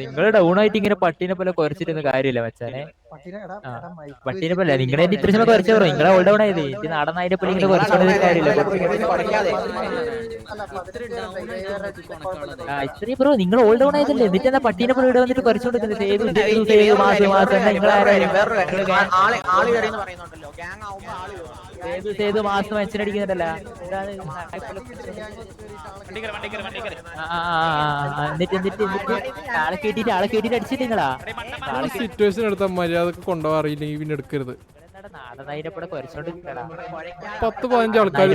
നിങ്ങൾ ഡൗൺ ആയിട്ട് ഇങ്ങനെ പട്ടീനെ പോലെ കുറച്ചിട്ടൊന്നും കാര്യമില്ല മച്ചാനെ. പട്ടീനെ പോലെ നിങ്ങളെ ഇത്ര സമയം കുറച്ചു പറയും. നിങ്ങളെ ഓൾ ഡൗൺ ആയത് ഇത് നടന്നതിനെ പോലെ ഇങ്ങനെ കുറച്ചോണ്ട് കാര്യമില്ല. ഇത്രയും ബ്രോ നിങ്ങൾ ഓൾ ഡൗൺ ആയതല്ലേ, എന്നിട്ട് എന്താ പട്ടീനെ പോലെ ഇവിടെ വന്നിട്ട് കുറച്ചുകൊണ്ടിരിക്കുന്നത്? സേതു മാസം അച്ഛനടിക്കുന്നുണ്ടല്ലോ. എന്നിട്ട് ആളെ കേട്ടിട്ട് അടിച്ചിട്ടിങ്ങളാ. സിറ്റുവേഷൻ എടുത്താൽ മര്യാദക്ക് കൊണ്ടുപോകാറില്ലെങ്കിൽ പിന്നെ എടുക്കരുത്. 10-15 ആൾക്കാർ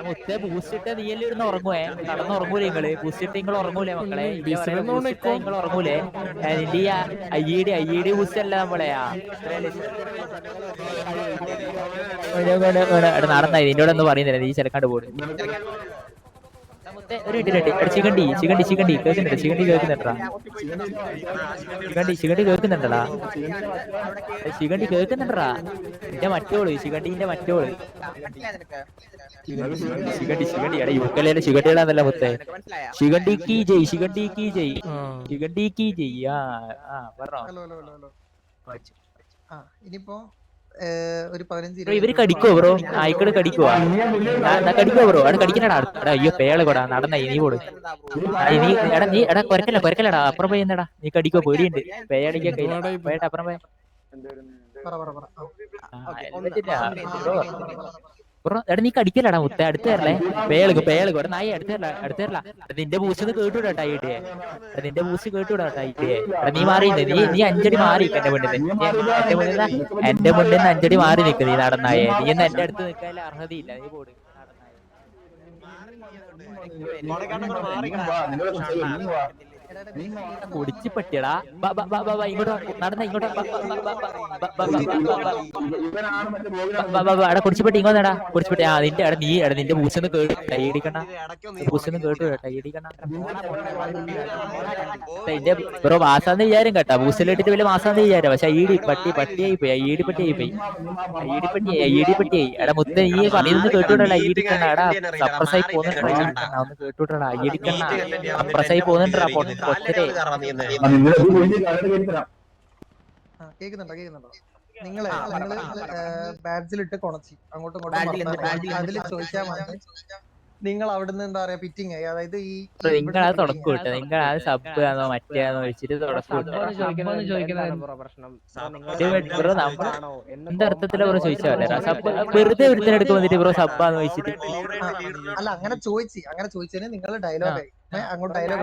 മുത്തേ ബൂസ്റ്റിട്ട് നീയല്ലേ ഇരുന്ന് ഉറങ്ങുവേ, കടന്നുറങ്ങൂലേ നിങ്ങള്? ബൂസ്റ്റിട്ട് നിങ്ങൾ ഉറങ്ങൂലേ മക്കളെ? നിങ്ങൾ ഉറങ്ങൂലേ? നിന്റെ ഐ ബൂസ്റ്റ് അല്ല നമ്മളെ നടന്നായി. നിന്നോട് ഒന്നും പറയുന്നില്ല, നീ ചിലക്കാണ്ട് പോകും. ഒരു ചികണ്ടി കേൾക്കുന്നുണ്ട്. ചികണ്ടി കേൾക്കുന്നുണ്ടടാ. എന്റെ മറ്റോള് ചികണ്ടിന്റെ മറ്റോള് ശിഖണ്ഡി എടാ യുക്കലയിലെ ശിഖണ്ഡികളാന്നല്ല മുത്തേ. ശിഖണ്ഡി കീ ജയ്. പറഞ്ഞോ. ഇവര് കടിക്കോ ബ്രോ? ആയിക്കോട് കടിക്കുവാ ബ്രോ? അവിടെ കടിക്കണടാ. അയ്യോ പേള് കൂടാ നടന്ന നീ പോട്. നീ കൊരക്കല്ലടാ. അപ്പുറം പോയി എന്നടാ. നീ കടിക്കോ? പേടിയുണ്ട്. പേടിക്കാൻ പോയിട്ട് അപ്പുറം പോയ എടാ നീ കടിക്കലടാ മുത്തേ. അടുത്ത് തരല്ലേ? പേളുക നായി അടുത്ത് തരല. നിന്റെ ബൂസ്റ്റ് കേട്ടൂടാ ടൈറ്റ്. നിന്റെ ബൂസ്റ്റ് കേട്ടൂടാ ടൈറ്റ്. നീ മാറി. നീ 5 അടി മാറി എന്റെ മുന്നിൽ 5 അടി മാറി നിൽക്ക്. നീ നടന്നായേ. നീ ഒന്ന് എന്റെ അടുത്ത് നിൽക്കാൻ അർഹതയില്ല. നീ പോട്. കുടിച്ച് പറ്റിയടാ. ഇങ്ങോട്ട് നടന്ന ഇങ്ങോട്ട് കുടിച്ചുപെട്ടി ഇങ്ങോട്ടാ. കുടിച്ചുപെട്ടി നിന്റെ ബൂസൊന്ന് ടൈടിക്കണ. ബ്രോ മാസാന്ന് വിചാരം കേട്ടാ. ബൂസിലിട്ടിട്ട് വലിയ മാസാന്ന് വിചാരം. പക്ഷെ പട്ടിയായി പോയി. ഐഡിപ്പട്ടിയായി. എടാ മുത്ത നീ പറയുന്നത് കേട്ടൂടല്ല. ഐഡിക്കണ എടാ സപ്രസായി പോകുന്നുണ്ടാ. ഒന്ന് കേട്ടൂട്ടടാ. ഐഡിക്കണ സപ്രസായി പോകുന്നുണ്ടാ. കേക്കുന്നുണ്ടോ? നിങ്ങള് ബാഡ്ജിലിട്ട് കൊണച്ചി അങ്ങോട്ടും അതിൽ ചോദിച്ചാൽ മതി. നിങ്ങൾ അവിടുന്ന് എന്താ പറയാ പിറ്റിങ് ആയി. അതായത് ഈ നിങ്ങൾ അത് തുടക്കം വിട്ടു. നിങ്ങൾ അത് സബ് ആണോ മറ്റേന്നോ വെച്ചിട്ട് തുടക്കം വിട്ടു. എന്താ അർത്ഥത്തില ബ്രോ ചോദിച്ചാ? സബ് വെറുതെ ഒരുത്തിനെടുക്ക് വന്നിട്ട് ബ്രോ സബ്ബാന്ന് ചോദിച്ചിട്ട്. അല്ല അങ്ങനെ ചോദിച്ചതിന് നിങ്ങൾ ഡയലോഗ് അങ്ങോട്ട് ഡയലോഗ്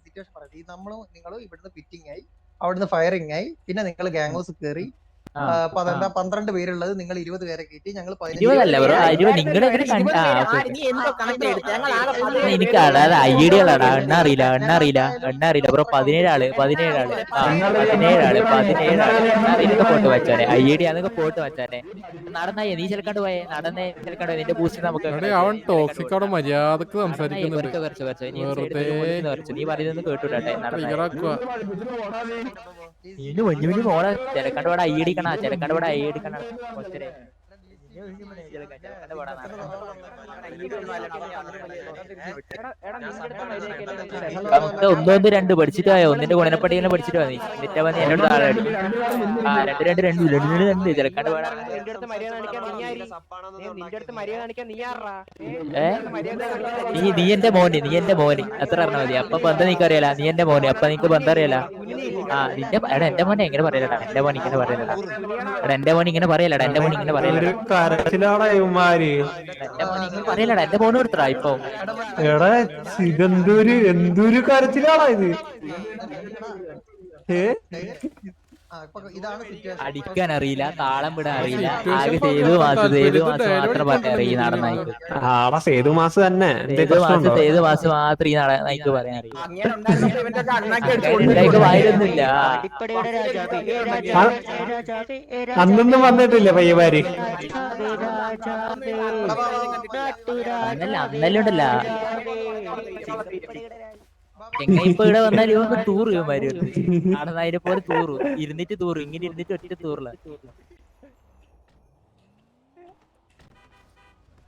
സിറ്റുവേഷൻ പറയും. നിങ്ങളും ഇവിടുന്ന് ഫിറ്റിംഗ് ആയി, അവിടുന്ന് ഫയറിംഗ് ആയി, പിന്നെ നിങ്ങൾ ഗാങ് ഹൗസ് കയറി. 12 പേരുള്ളത് നിങ്ങൾ 20 പേരെ കയറ്റി. ഞങ്ങൾ എനിക്ക് അതായത് ഐഡിയകളാടാ. എണ്ണ അറിയില്ല ബ്രോ. 17 ആള് പോട്ട് വച്ചാനെ. ഐഡിയ അതൊക്കെ പോട്ട് വച്ചാനെ. നടന്നായി നീ ചിലക്കാണ്ട് പോയെ. നിന്റെ ബൂസ്റ്റ് നമുക്ക് മര്യാദക്ക് സംസാരിക്കുന്നുണ്ട്. നീ പറയുന്നത് കേട്ടൂട്ടെ. കുഞ്ഞു മോളെ ചിലക്കാണ്ട് പോടാ. ചിലക്കാണ്ട് പോടാ. ഒത്തിരി ഒന്ന് 2 പഠിച്ചിട്ട് പോയോ? ഒന്നിന്റെ ഗുണനപ്പട്ടികനെ പഠിച്ചിട്ട് പോയി. എന്നിട്ട് വന്ന് എന്റെ അടുത്ത് ആളെ രണ്ട് ചിലക്കാണ്ട് പോടാ. നീ എന്റെ മോന് അത്ര പറഞ്ഞാൽ മതി. അപ്പൊ ബന്ധം നീക്കറിയാല. നീ എന്റെ മോന്. അപ്പൊ നിനക്ക് ബന്ധം അറിയാല. എന്റെ മോനെ എങ്ങനെ പറയലടാ. എന്റെ മോൻ ഇങ്ങനെ പറയലടാ. എന്റെ മോൻ ഇങ്ങനെ പറയലടാ. എന്റെ മോന് കൊടുത്തടാ. ഇപ്പൊ എടാ ഇതെന്തൊരു കരച്ചിലാണോ ഇത്? അടിക്കാൻ അറിയില്ല, താളം വിടാൻ അറിയില്ല. ആകെ സേതു മാസം മാത്രം പറയാൻ അറിയും. നടന്നായിക്ക് സേതു മാസം തന്നെ. സേതു മാസം മാത്രം ഈ നടനായിക്ക് പറയാൻ അറിയും. വായൊന്നുമില്ല. അന്നൊന്നും വന്നിട്ടില്ല പയ്യമാര്. അന്നല്ലേ ഉണ്ടല്ല. ചെങ്ങ ഇപ്പൊ ഇവിടെ വന്നാൽ ഇവ തൂറ് ഇവന്മാര് നടന്ന് അതിനെ പോലെ തൂറു ഇരുന്നിട്ട് തൂറ് ഇങ്ങനെ ഇരുന്നിട്ട് ഒറ്റ തൂറില്ല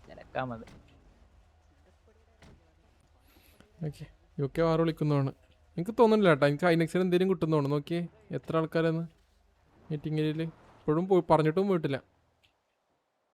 ചിലക്കാൻ മതി. ഓക്കെ UK വാറ് വിളിക്കുന്നതാണ്. എനിക്ക് തോന്നുന്നില്ല കേട്ടോ, എനിക്ക് ഐനെക്സിന് എന്തെങ്കിലും കിട്ടുന്നതാണ്. നോക്കിയേ എത്ര ആൾക്കാരെന്ന് മീറ്റിങ്ങിൽ ഇപ്പോഴും പറഞ്ഞിട്ടും പോയിട്ടില്ല.